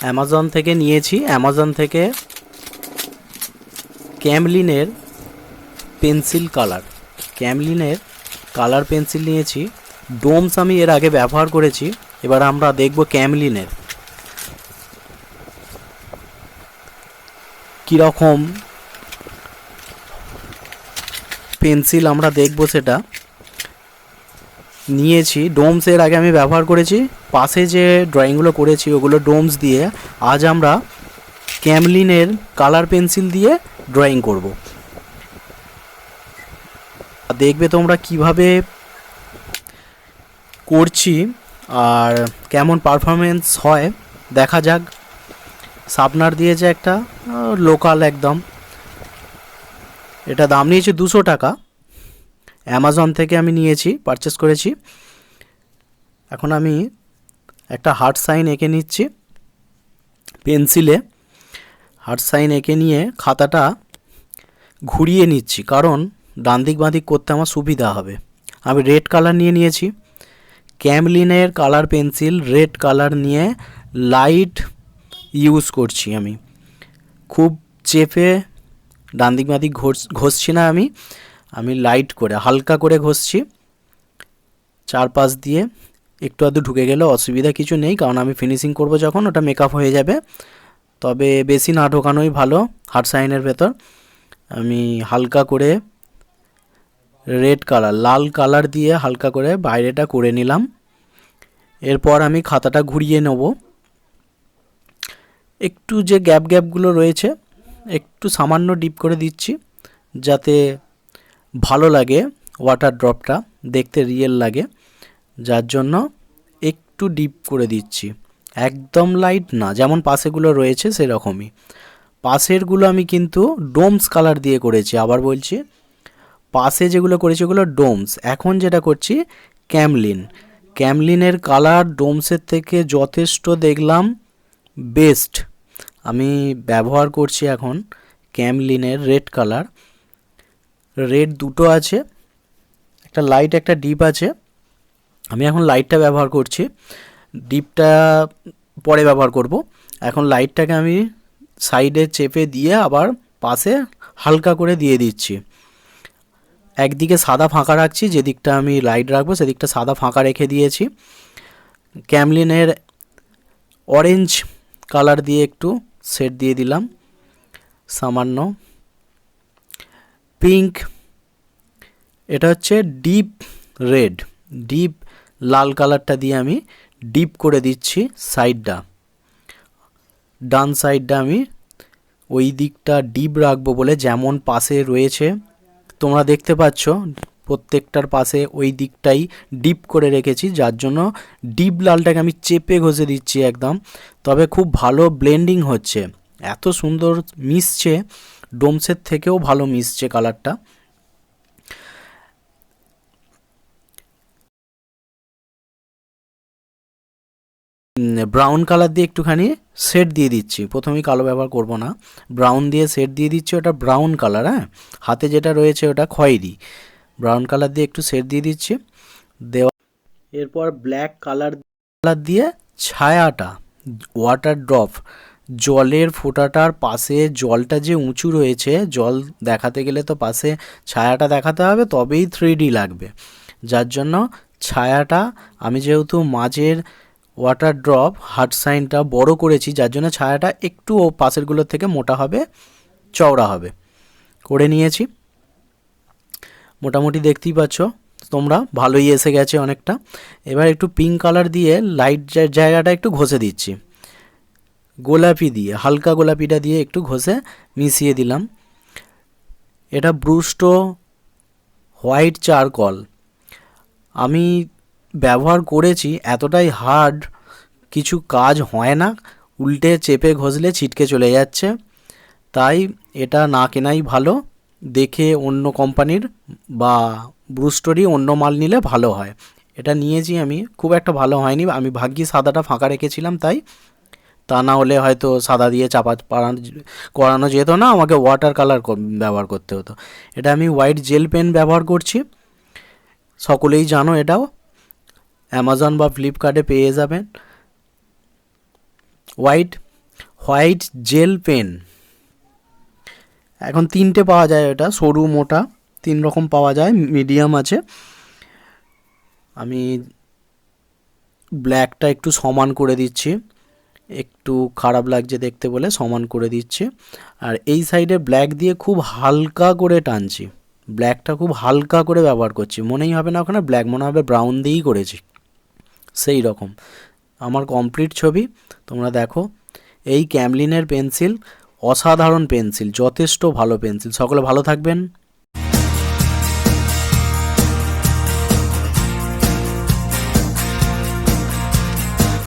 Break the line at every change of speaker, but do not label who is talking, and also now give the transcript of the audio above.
Amazon থেকে নিয়েছি, Amazon থেকে ক্যামলিনের পেন্সিল কালার, ক্যামলিনের কালার পেন্সিল নিয়েছি। ডোমস আমি এর আগে ব্যবহার করেছি, এবার আমরা দেখব ক্যামলিনের কীরকম পেন্সিল আমরা দেখব। সেটা নিয়েছি ডোমস, এর আগে আমি ব্যবহার করেছি। পাশে যে ড্রয়িংগুলো করেছি ওগুলো ডোমস দিয়ে, আজ আমরা ক্যামলিনের কালার পেন্সিল দিয়ে ড্রয়িং করব। দেখবে তোমরা কিভাবে করছি আর কেমন পারফরমেন্স হয়, দেখা যাক। শার্পনার দিয়েছে একটা লোকাল একদম, এটা দাম নিয়েছে 200 টাকা। অ্যামাজন থেকে আমি নিয়েছি, পারচেস করেছি। এখন আমি একটা হার্ট সাইন এঁকে নিচ্ছি পেন্সিলে। হার্ট সাইন এঁকে নিয়ে খাতাটা ঘুরিয়ে নিচ্ছি, কারণ ডান দিক বাঁ দিক করতে আমার সুবিধা হবে। আমি রেড কালার নিয়ে নিয়েছি, ক্যামলিনের কালার পেন্সিল রেড কালার নিয়ে লাইট ইউজ করছি। আমি খুব চেপে ডান দিক বাঁ দিক ঘষছি না, আমি লাইট করে হালকা করে ঘষছি। চারপাশ দিয়ে একটু আধটু ঢুকে গেলে অসুবিধা কিছু নেই, কারণ আমি ফিনিশিং করব যখন ওটা মেকআপ হয়ে যাবে। তবে বেশি না ঢোকানোই ভালো হার্ট সাইনের ভেতর। আমি হালকা করে রেড কালার, লাল কালার দিয়ে হালকা করে বাইরেটা করে নিলাম। এরপর আমি খাতাটা ঘুরিয়ে নেব। একটু যে গ্যাপগুলো রয়েছে একটু সামান্য ডিপ করে দিচ্ছি, যাতে ভালো লাগে ওয়াটার ড্রপটা, দেখতে রিয়েল লাগে, যার জন্য একটু ডিপ করে দিচ্ছি। একদম লাইট না, যেমন পাশেগুলো রয়েছে সেরকমই। পাশেরগুলো আমি কিন্তু ডোমস কালার দিয়ে করেছি, আবার বলছি পাশে যেগুলো করেছি ওগুলো ডোমস। এখন যেটা করছি ক্যামলিনের কালার ডোমসের থেকে যথেষ্ট দেখলাম বেস্ট। আমি ব্যবহার করছি এখন ক্যামলিনের রেড কালার। রেড দুটো আছে, একটা লাইট একটা ডিপ আছে। আমি এখন লাইটটা ব্যবহার করছি, ডিপটা পরে ব্যবহার করব। এখন লাইটটাকে আমি সাইডে চেপে দিয়ে আবার পাশে হালকা করে দিয়ে দিচ্ছি। একদিকে সাদা ফাঁকা রাখছি, যেদিকটা আমি লাইট রাখবো সেদিকটা সাদা ফাঁকা রেখে দিয়েছি। ক্যামলিনের অরেঞ্জ কালার দিয়ে একটু শেড দিয়ে দিলাম, সামান্য পিঙ্ক। এটা হচ্ছে ডিপ রেড, ডিপ লাল কালারটা দিয়ে আমি ডিপ করে দিচ্ছি সাইডটা। ডান সাইডটা আমি ওই দিকটা ডিপ রাখবো বলে, যেমন পাশে রয়েছে তোমরা দেখতে পাচ্ছ প্রত্যেকটার পাশে ওই দিকটাই ডিপ করে রেখেছি, যার জন্য ডিপ লালটাকে আমি চেপে ঘষে দিচ্ছি একদম। তবে খুব ভালো ব্লেন্ডিং হচ্ছে, এত সুন্দর মিশছে, ডোমসের থেকেও ভালো মিশছে কালারটা। ব্রাউন কালার দিয়ে একটুখানি শেড দিয়ে দিচ্ছি, প্রথমেই কালো ব্যবহার করব না, ব্রাউন দিয়ে শেড দিয়ে দিচ্ছি। ওটা ব্রাউন কালার, হ্যাঁ, হাতে যেটা রয়েছে ওটা খয়েরি। ব্রাউন কালার দিয়ে একটু শেড দিয়ে দিচ্ছি দেওয়া। এরপর ব্ল্যাক কালার দিয়ে ছায়াটা, ওয়াটার ড্রপ, জলের ফোঁটাটার পাশে জলটা যে উঁচু রয়েছে, জল দেখাতে গেলে তো পাশে ছায়াটা দেখাতে হবে, তবেই 3D লাগবে। যার জন্য ছায়াটা আমি যেহেতু মাঝের ওয়াটার ড্রপ হার্ট সাইনটা বড় করেছি, যার জন্য ছায়াটা একটু ও পাশেরগুলোর থেকে মোটা হবে, চওড়া হবে, করে নিয়েছি। মোটামুটি দেখতেই পাচ্ছ তোমরা, ভালোই এসে গেছে অনেকটা। এবার একটু পিঙ্ক কালার দিয়ে লাইট জায়গাটা একটু ঘষে দিচ্ছি, গোলাপি দিয়ে, হালকা গোলাপিটা দিয়ে একটু ঘষে মিশিয়ে দিলাম। এটা ব্রুস্টো হোয়াইট চারকোল আমি ব্যবহার করেছি, এতটাই হার্ড কিছু কাজ হয় না, উল্টে চেপে ঘষলে ছিটকে চলে যাচ্ছে, তাই এটা না কেনাই ভালো। দেখে অন্য কোম্পানির বা ব্রুস্টোরই অন্য মাল নিলে ভালো হয়। এটা নিয়েছি আমি, খুব একটা ভালো হয়নি, আমি ভাগ্যি সাদাটা ফাঁকা রেখেছিলাম তাই, তা না হলে হয়তো সাদা দিয়ে চাপা করানো যেত না, আমাকে ওয়াটার কালার ব্যবহার করতে হতো। এটা আমি হোয়াইট জেল পেন ব্যবহার করছি, সকলেই জানো, এটাও অ্যামাজন বা ফ্লিপকার্টে পেয়ে যাবেন। White white gel pen. এখন তিনটে পাওয়া যায়, এটা সরু মোটা 3 রকম পাওয়া যায়, মিডিয়াম আছে। আমি ব্ল্যাকটা একটু সমান করে দিচ্ছি, একটু খারাপ লাগছে দেখতে বলে সমান করে দিচ্ছি। আর এই সাইডে ব্ল্যাক দিয়ে খুব হালকা করে টানছি, ব্ল্যাকটা খুব হালকা করে ব্যবহার করছি, মনেই হবে না ওখানে ব্ল্যাক, মনে হবে ব্রাউন দিয়েই করেছি, সেই রকম। আমার কমপ্লিট ছবি তোমরা দেখো। এই ক্যামলিনের পেন্সিল অসাধারণ পেন্সিল, যথেষ্ট ভালো পেন্সিল। সকলে ভালো থাকবেন।